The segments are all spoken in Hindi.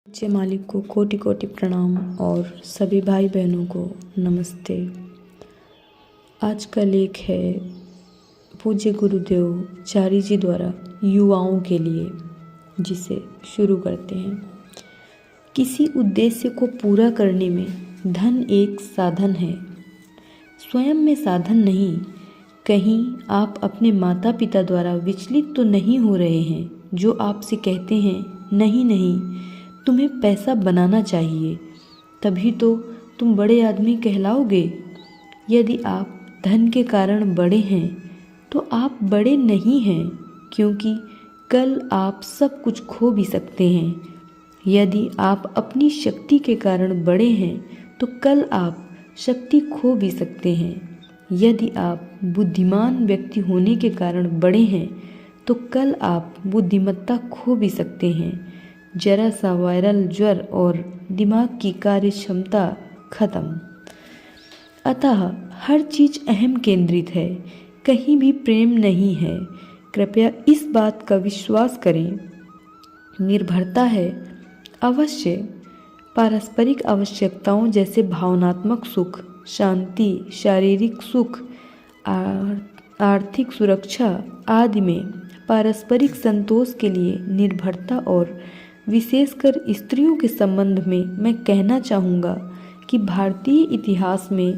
नीचे मालिक को कोटि कोटि प्रणाम और सभी भाई बहनों को नमस्ते। आज का लेख है पूज्य गुरुदेव चारी जी द्वारा युवाओं के लिए, जिसे शुरू करते हैं। किसी उद्देश्य को पूरा करने में धन एक साधन है, स्वयं में साधन नहीं। कहीं आप अपने माता पिता द्वारा विचलित तो नहीं हो रहे हैं, जो आपसे कहते हैं नहीं नहीं तुम्हें पैसा बनाना चाहिए, तभी तो तुम बड़े आदमी कहलाओगे। यदि आप धन के कारण बड़े हैं तो आप बड़े नहीं हैं, क्योंकि कल आप सब कुछ खो भी सकते हैं। यदि आप अपनी शक्ति के कारण बड़े हैं तो कल आप शक्ति खो भी सकते हैं। यदि आप बुद्धिमान व्यक्ति होने के कारण बड़े हैं तो कल आप बुद्धिमत्ता खो भी सकते हैं। जरा सा वायरल ज्वर और दिमाग की कार्य क्षमता खत्म। अतः हर चीज अहम केंद्रित है, कहीं भी प्रेम नहीं है। कृपया इस बात का विश्वास करें। निर्भरता है अवश्य, पारस्परिक आवश्यकताओं जैसे भावनात्मक सुख, शांति, शारीरिक सुख, आर्थिक सुरक्षा आदि में पारस्परिक संतोष के लिए निर्भरता। और विशेषकर स्त्रियों के संबंध में मैं कहना चाहूँगा कि भारतीय इतिहास में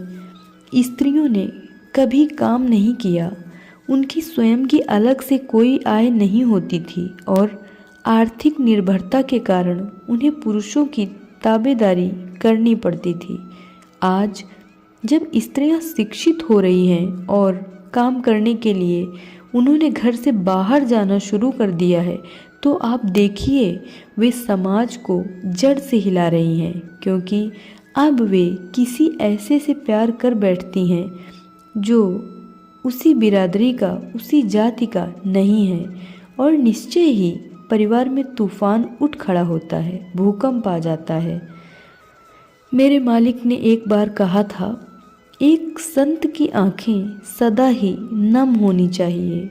स्त्रियों ने कभी काम नहीं किया, उनकी स्वयं की अलग से कोई आय नहीं होती थी और आर्थिक निर्भरता के कारण उन्हें पुरुषों की ताबेदारी करनी पड़ती थी। आज जब स्त्रियां शिक्षित हो रही हैं और काम करने के लिए उन्होंने घर से बाहर जाना शुरू कर दिया है, तो आप देखिए वे समाज को जड़ से हिला रही हैं, क्योंकि अब वे किसी ऐसे से प्यार कर बैठती हैं जो उसी बिरादरी का, उसी जाति का नहीं है, और निश्चय ही परिवार में तूफान उठ खड़ा होता है, भूकंप आ जाता है। मेरे मालिक ने एक बार कहा था, एक संत की आंखें सदा ही नम होनी चाहिए,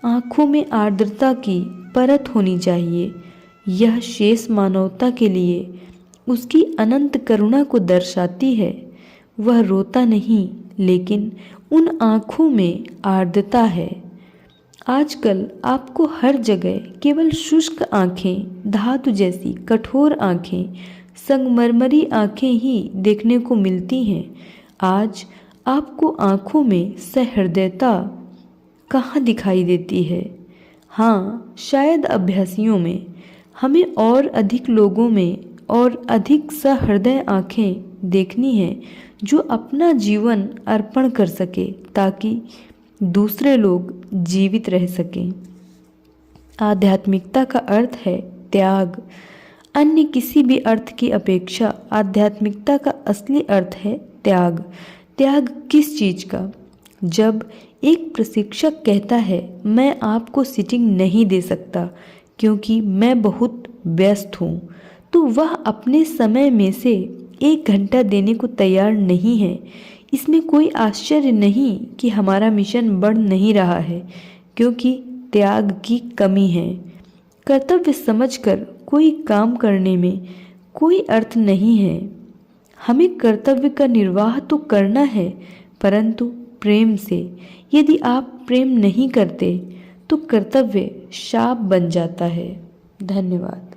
आंखों में आर्द्रता की परत होनी चाहिए। यह शेष मानवता के लिए उसकी अनंत करुणा को दर्शाती है। वह रोता नहीं, लेकिन उन आँखों में आर्द्रता है। आजकल आपको हर जगह केवल शुष्क आँखें, धातु जैसी कठोर आँखें, संगमरमरी आँखें ही देखने को मिलती हैं। आज आपको आँखों में सहृदयता कहाँ दिखाई देती है? हाँ, शायद अभ्यासियों में। हमें और अधिक लोगों में और अधिक सहृदय आँखें देखनी हैं, जो अपना जीवन अर्पण कर सके ताकि दूसरे लोग जीवित रह सकें। आध्यात्मिकता का अर्थ है त्याग। अन्य किसी भी अर्थ की अपेक्षा आध्यात्मिकता का असली अर्थ है त्याग। त्याग किस चीज़ का? जब एक प्रशिक्षक कहता है मैं आपको सीटिंग नहीं दे सकता क्योंकि मैं बहुत व्यस्त हूँ, तो वह अपने समय में से 1 घंटा देने को तैयार नहीं है। इसमें कोई आश्चर्य नहीं कि हमारा मिशन बढ़ नहीं रहा है, क्योंकि त्याग की कमी है। कर्तव्य समझकर कोई काम करने में कोई अर्थ नहीं है। हमें कर्तव्य का निर्वाह तो करना है, परंतु प्रेम से। यदि आप प्रेम नहीं करते तो कर्तव्य शाप बन जाता है। धन्यवाद।